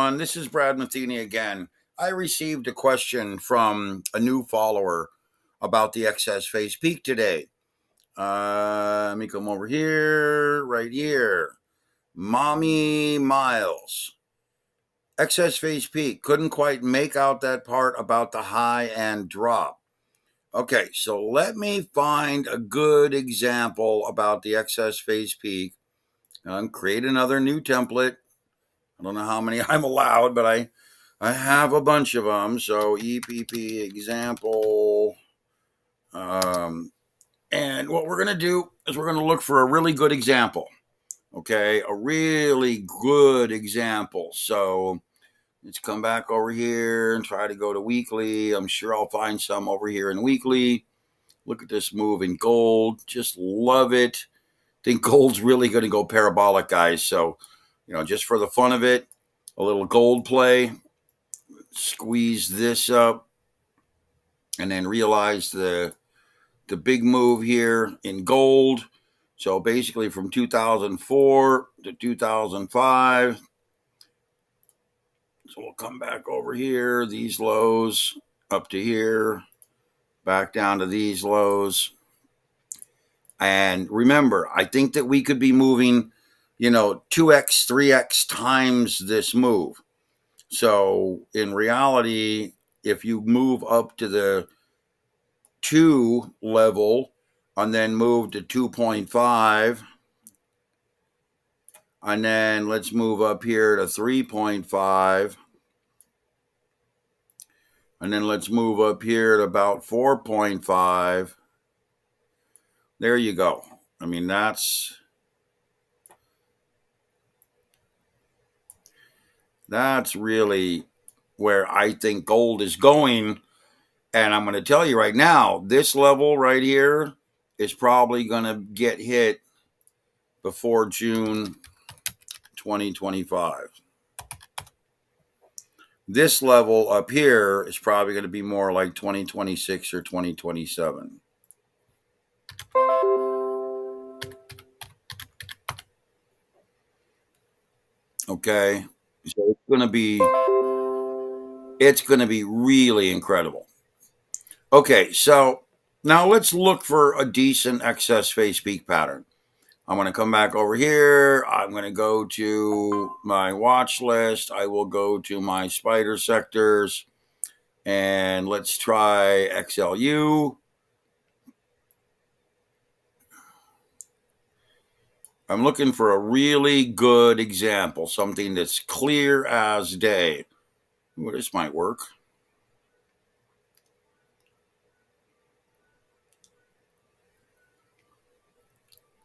everyone. This is Brad Matheny again. I received a question from a new follower about the excess phase peak today. Let me come over here, right here. Mommy Miles. Excess phase peak. Couldn't quite make out that part about the high and drop. Okay, so let me find a good example about the excess phase peak and create another new template. I don't know how many I'm allowed, but I have a bunch of them. So EPP example. And what we're going to do is we're going to look for a really good example. Okay, a really good example. So let's come back over here and try to go to weekly. I'm sure I'll find some over here in weekly. Look at this move in gold. Just love it. Think gold's really going to go parabolic, guys. So, just for the fun of it, a little gold play. Squeeze this up and then realize the big move here in gold. So basically from 2004 to 2005. So we'll come back over here, these lows up to here, back down to these lows. And remember, I think that we could be moving, 2x, 3x times this move. So in reality, if you move up to the 2 level and then move to 2.5, and then let's move up here to 3.5, and then let's move up here to about 4.5. There you go. I mean, that's really where I think gold is going. And I'm going to tell you right now, this level right here is probably going to get hit before June 2025. This level up here is probably going to be more like 2026 or 2027. Okay, so it's going to be really incredible. Okay, so now let's look for a decent excess phase peak pattern. I'm going to come back over here. I'm going to go to my watch list. I will go to my spider sectors, and let's try XLU. I'm looking for a really good example, something that's clear as day. Ooh, this might work.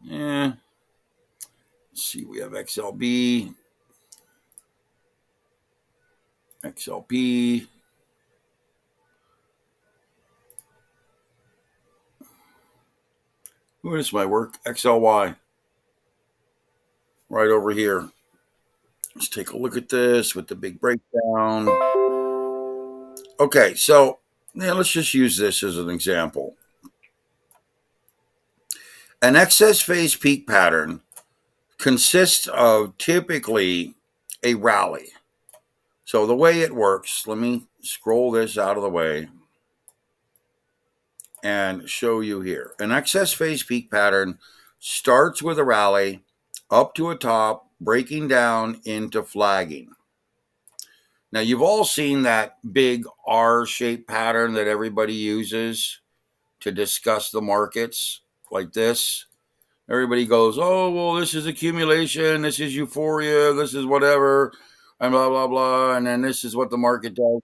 Yeah. Let's see, we have XLB, XLP. Ooh, this might work. XLY. Right over here. Let's take a look at this with the big breakdown. Okay, so let's just use this as an example. An excess phase peak pattern consists of typically a rally. So the way it works, let me scroll this out of the way and show you here. An excess phase peak pattern starts with a rally up to a top, breaking down into flagging. Now, you've all seen that big R-shaped pattern that everybody uses to discuss the markets, like this. Everybody goes, oh, well, this is accumulation, this is euphoria, this is whatever, and blah, blah, blah, and then this is what the market does.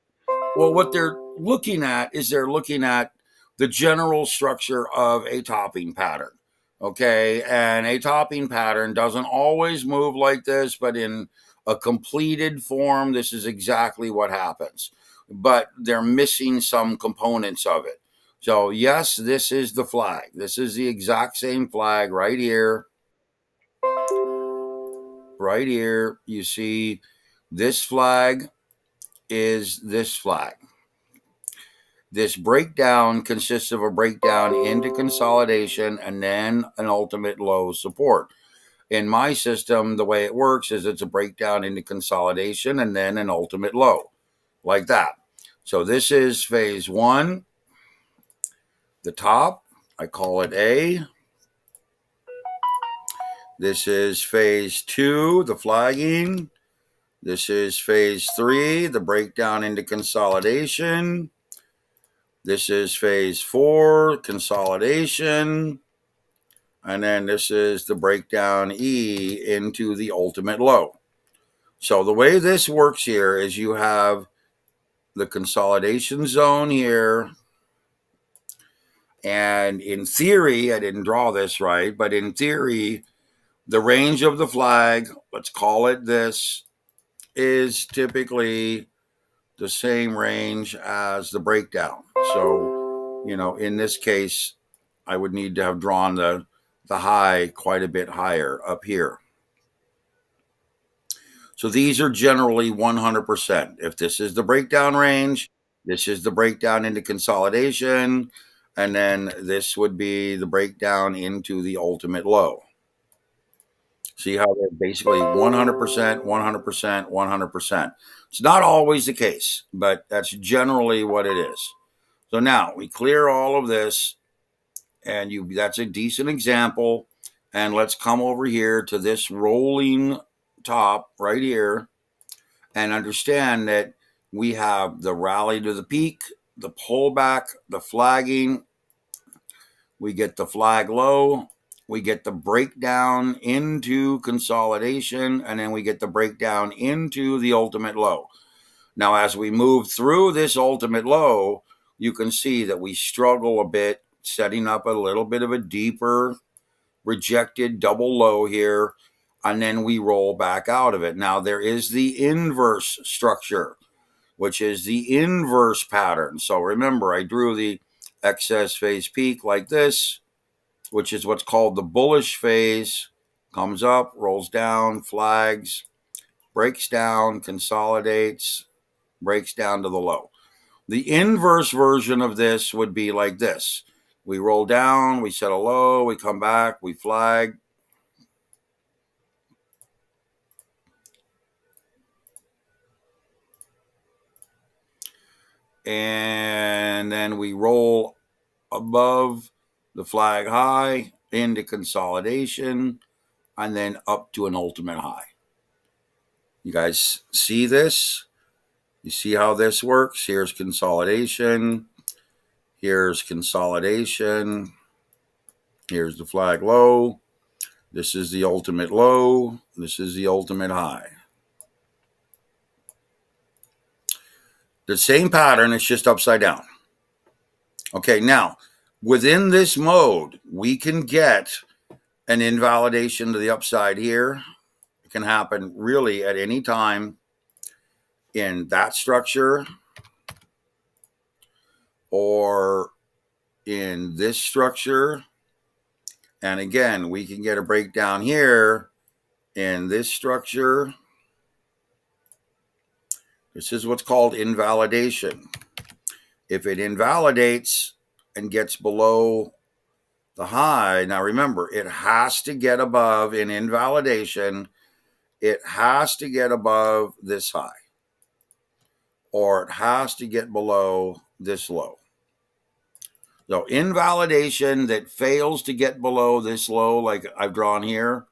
Well, what they're looking at is they're looking at the general structure of a topping pattern. Okay, and a topping pattern doesn't always move like this, but in a completed form, this is exactly what happens. But they're missing some components of it. So, yes, this is the flag. This is the exact same flag right here. Right here, you see this flag is this flag. This breakdown consists of a breakdown into consolidation and then an ultimate low support. In my system, the way it works is it's a breakdown into consolidation and then an ultimate low, like that. So this is phase one, the top. I call it A. This is phase two, the flagging. This is phase three, the breakdown into consolidation. This is phase four, consolidation. And then this is the breakdown E into the ultimate low. So the way this works here is you have the consolidation zone here. And in theory, I didn't draw this right, but in theory, the range of the flag, let's call it this, is typically the same range as the breakdown. So, in this case, I would need to have drawn the high quite a bit higher up here. So these are generally 100%. If this is the breakdown range, this is the breakdown into consolidation, and then this would be the breakdown into the ultimate low. See how they're basically 100%, 100%, 100%. It's not always the case, but that's generally what it is. So now we clear all of this, and that's a decent example. And let's come over here to this rolling top right here and understand that we have the rally to the peak, the pullback, the flagging. We get the flag low. We get the breakdown into consolidation, and then we get the breakdown into the ultimate low. Now, as we move through this ultimate low, you can see that we struggle a bit, setting up a little bit of a deeper rejected double low here, and then we roll back out of it. Now, there is the inverse structure, which is the inverse pattern. So remember, I drew the excess phase peak like this, which is what's called the bullish phase. Comes up, rolls down, flags, breaks down, consolidates, breaks down to the low. The inverse version of this would be like this. We roll down, we set a low, we come back, we flag. And then we roll above the flag high into consolidation and then up to an ultimate high. You guys see this? You see how this works? Here's consolidation. Here's consolidation. Here's the flag low. This is the ultimate low. This is the ultimate high. The same pattern, it's just upside down. Okay, now, within this mode, we can get an invalidation to the upside here. It can happen really at any time in that structure or in this structure. And again, we can get a breakdown here in this structure. This is what's called invalidation. If it invalidates and gets below the high, now remember, it has to get above, in invalidation, it has to get above this high, or it has to get below this low. So invalidation that fails to get below this low, like I've drawn here,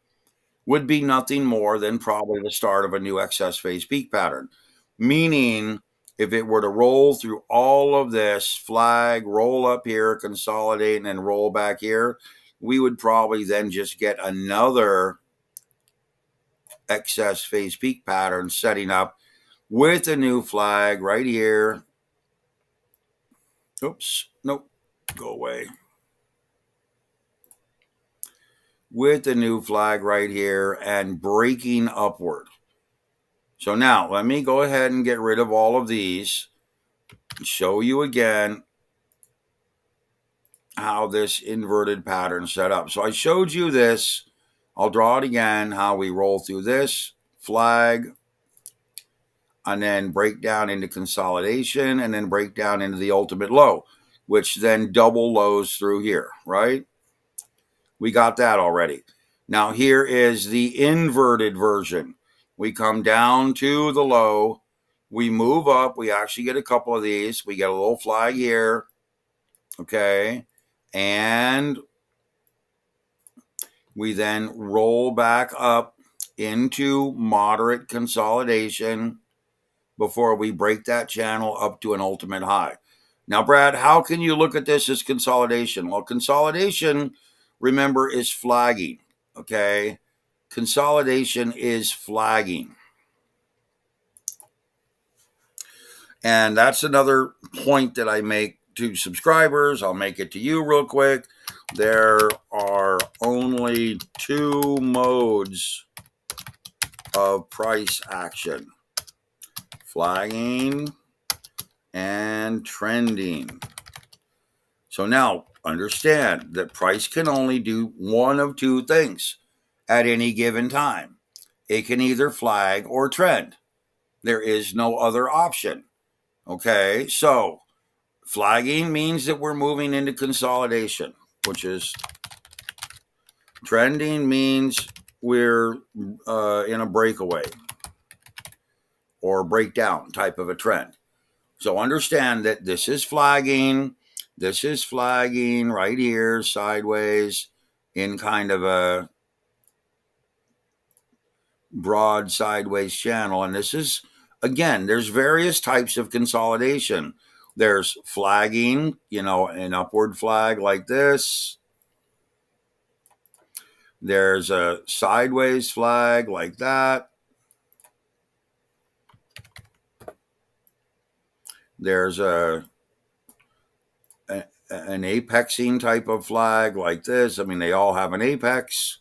would be nothing more than probably the start of a new excess phase peak pattern. Meaning, if it were to roll through all of this, flag, roll up here, consolidate, and then roll back here, we would probably then just get another excess phase peak pattern setting up with a new flag right here. Oops, nope, go away. With a new flag right here and breaking upward. So now let me go ahead and get rid of all of these and show you again how this inverted pattern set up. So I showed you this. I'll draw it again, how we roll through this flag and then break down into consolidation and then break down into the ultimate low, which then double lows through here, right? We got that already. Now here is the inverted version. We come down to the low, we move up, we actually get a couple of these, we get a little flag here, okay, and we then roll back up into moderate consolidation before we break that channel up to an ultimate high. Now, Brad, how can you look at this as consolidation? Well, consolidation, remember, is flagging, okay? Consolidation is flagging. And that's another point that I make to subscribers. I'll make it to you real quick. There are only two modes of price action: flagging and trending. So now understand that price can only do one of two things at any given time. It can either flag or trend. There is no other option. Okay, so flagging means that we're moving into consolidation, which is trending means we're in a breakaway or breakdown type of a trend. So understand that this is flagging right here, sideways, in kind of a broad sideways channel. And this is, again, there's various types of consolidation. There's flagging, an upward flag like this. There's a sideways flag like that. There's an apexing type of flag like this. I mean, they all have an apex.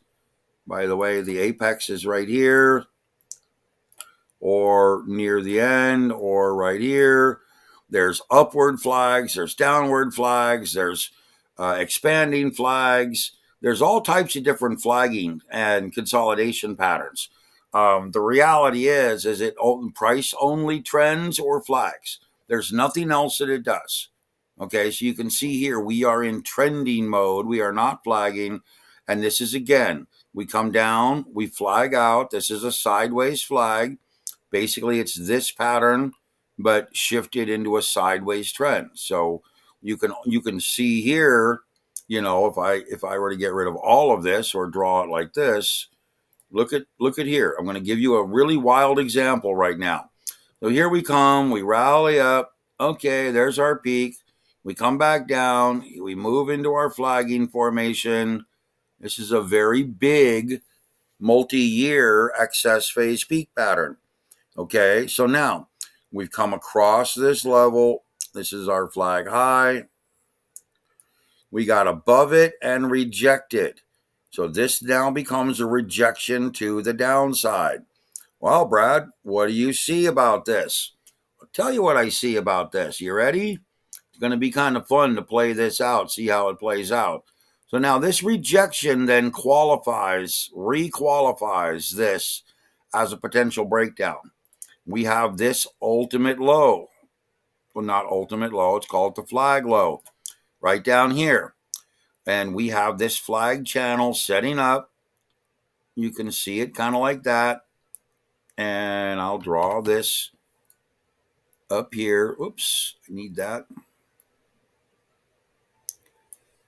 By the way, the apex is right here, or near the end, or right here. There's upward flags, there's downward flags, there's expanding flags. There's all types of different flagging and consolidation patterns. The reality is it price only trends or flags. There's nothing else that it does. Okay, so you can see here, we are in trending mode. We are not flagging. And this is, again, we come down, we flag out. This is a sideways flag. Basically, it's this pattern, but shifted into a sideways trend. So you can see here, if I were to get rid of all of this or draw it like this, look at here. I'm going to give you a really wild example right now. So here we come, we rally up. Okay, there's our peak. We come back down, we move into our flagging formation. This is a very big multi-year excess phase peak pattern. Okay, so now we've come across this level. This is our flag high. We got above it and rejected. So this now becomes a rejection to the downside. Well, Brad, what do you see about this? I'll tell you what I see about this. You ready? It's going to be kind of fun to play this out, see how it plays out. So now this rejection then requalifies this as a potential breakdown. We have this ultimate low. Well, not ultimate low, it's called the flag low, right down here. And we have this flag channel setting up. You can see it kind of like that. And I'll draw this up here. Oops, I need that.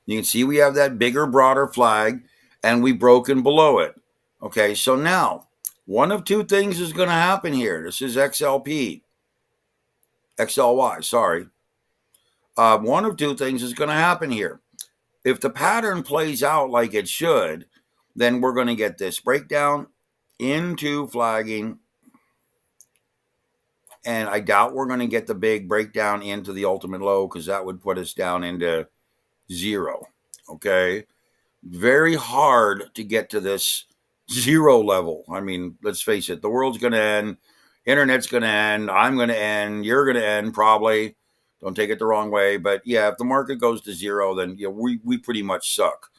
You can see we have that bigger, broader flag, and we've broken below it. Okay, so now, one of two things is going to happen here. This is XLY, sorry. One of two things is going to happen here. If the pattern plays out like it should, then we're going to get this breakdown into flagging. And I doubt we're going to get the big breakdown into the ultimate low, because that would put us down into zero. Okay, very hard to get to this zero level. I mean, let's face it, the world's going to end, internet's going to end, I'm going to end, you're going to end probably. Don't take it the wrong way, but yeah, if the market goes to zero, then we pretty much suck.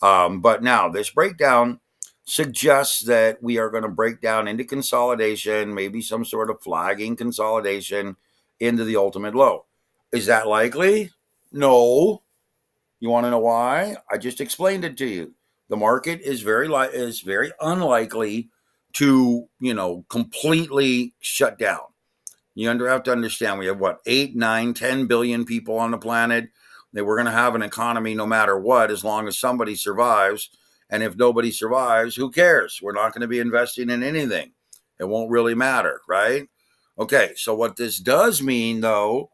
But now this breakdown suggests that we are going to break down into consolidation, maybe some sort of flagging consolidation into the ultimate low. Is that likely? No. You want to know why? I just explained it to you. The market is very unlikely to, completely shut down. You have to understand, we have what, 8, 9, 10 billion people on the planet. That we're going to have an economy no matter what, as long as somebody survives. And if nobody survives, who cares? We're not going to be investing in anything. It won't really matter, right? Okay, so what this does mean, though,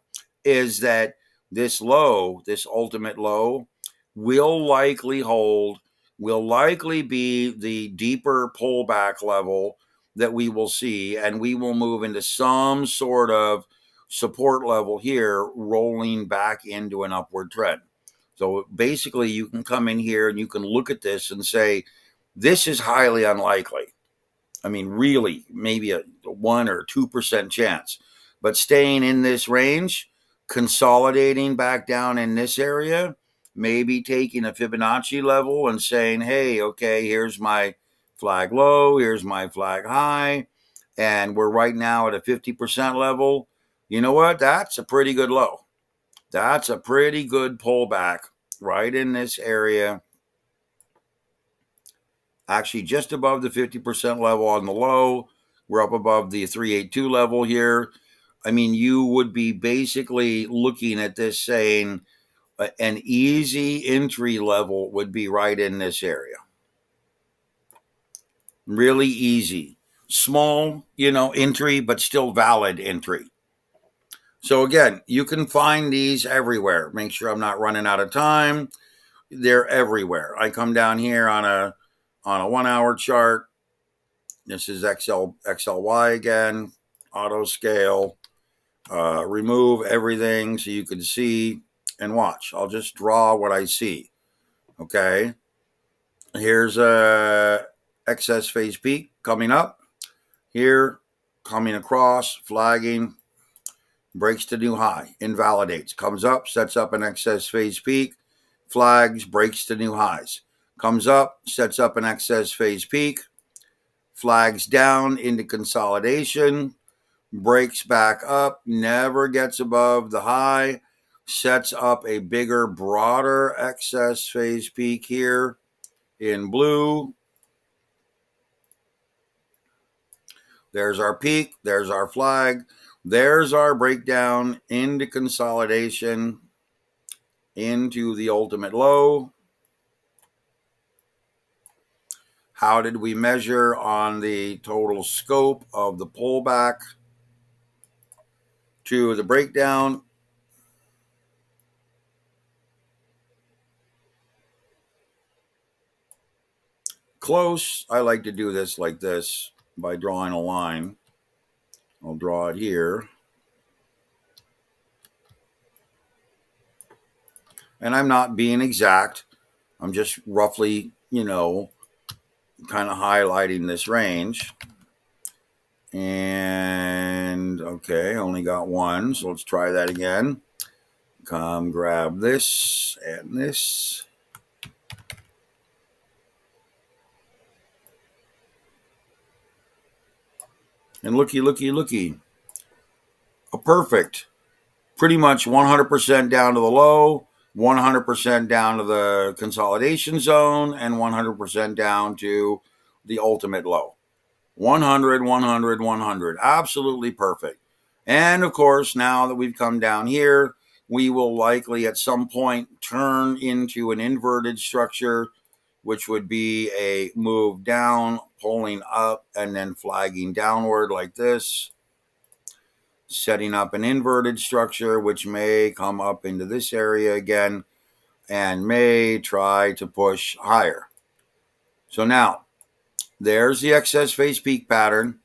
is that this low, this ultimate low, will likely hold, will likely be the deeper pullback level that we will see, and we will move into some sort of support level here, rolling back into an upward trend. So basically, you can come in here and you can look at this and say, this is highly unlikely. I mean, really, maybe a 1 or 2% chance. But staying in this range, consolidating back down in this area, maybe taking a Fibonacci level and saying, hey, okay, here's my flag low, here's my flag high, and we're right now at a 50% level. You know what? That's a pretty good low. That's a pretty good pullback right in this area. Actually, just above the 50% level on the low. We're up above the 382 level here. I mean, you would be basically looking at this saying an easy entry level would be right in this area. Really easy. Small, entry, but still valid entry. So again, you can find these everywhere. Make sure I'm not running out of time. They're everywhere. I come down here on a 1 hour chart. This is XLY again, auto scale, remove everything so you can see and watch. I'll just draw what I see. Okay. Here's a excess phase peak coming up here, coming across, flagging, breaks to new high, invalidates, comes up, sets up an excess phase peak, flags, breaks to new highs, comes up, sets up an excess phase peak, flags down into consolidation, breaks back up, never gets above the high, sets up a bigger, broader excess phase peak here in blue. There's our peak, there's our flag, there's our breakdown into consolidation, into the ultimate low. How did we measure on the total scope of the pullback to the breakdown? Close. I like to do this like this by drawing a line. I'll draw it here. And I'm not being exact. I'm just roughly, kind of highlighting this range. And okay, only got one, so let's try that again. Come grab this and this. And looky. A perfect. Pretty much 100% down to the low, 100% down to the consolidation zone, and 100% down to the ultimate low. 100, 100, 100. Absolutely perfect. And of course, now that we've come down here, we will likely at some point turn into an inverted structure, which would be a move down, pulling up, and then flagging downward like this, setting up an inverted structure, which may come up into this area again and may try to push higher. So now, there's the excess phase peak pattern.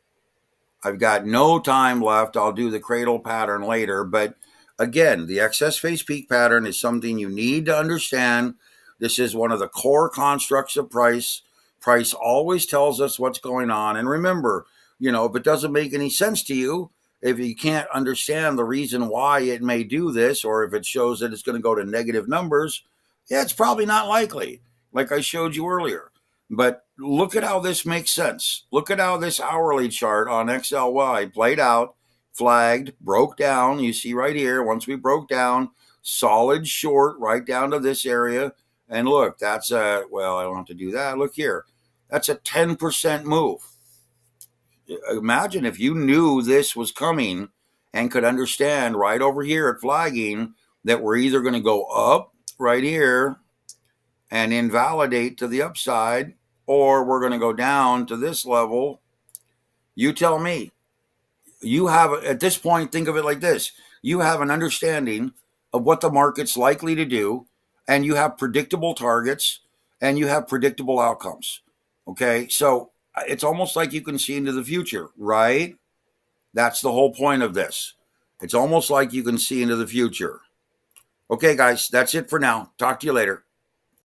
I've got no time left. I'll do the cradle pattern later. But again, the excess phase peak pattern is something you need to understand. This is one of the core constructs of price. Price always tells us what's going on. And remember, if it doesn't make any sense to you, if you can't understand the reason why it may do this, or if it shows that it's going to go to negative numbers, yeah, it's probably not likely, like I showed you earlier. But look at how this makes sense. Look at how this hourly chart on XLY played out, flagged, broke down. You see right here, once we broke down, solid short right down to this area, And look, that's well, I don't have to do that. Look here. That's a 10% move. Imagine if you knew this was coming and could understand right over here at flagging that we're either going to go up right here and invalidate to the upside, or we're going to go down to this level. You tell me. You have, at this point, think of it like this. You have an understanding of what the market's likely to do, and you have predictable targets, and you have predictable outcomes. Okay, so it's almost like you can see into the future, right? That's the whole point of this. It's almost like you can see into the future. Okay, guys, that's it for now. Talk to you later.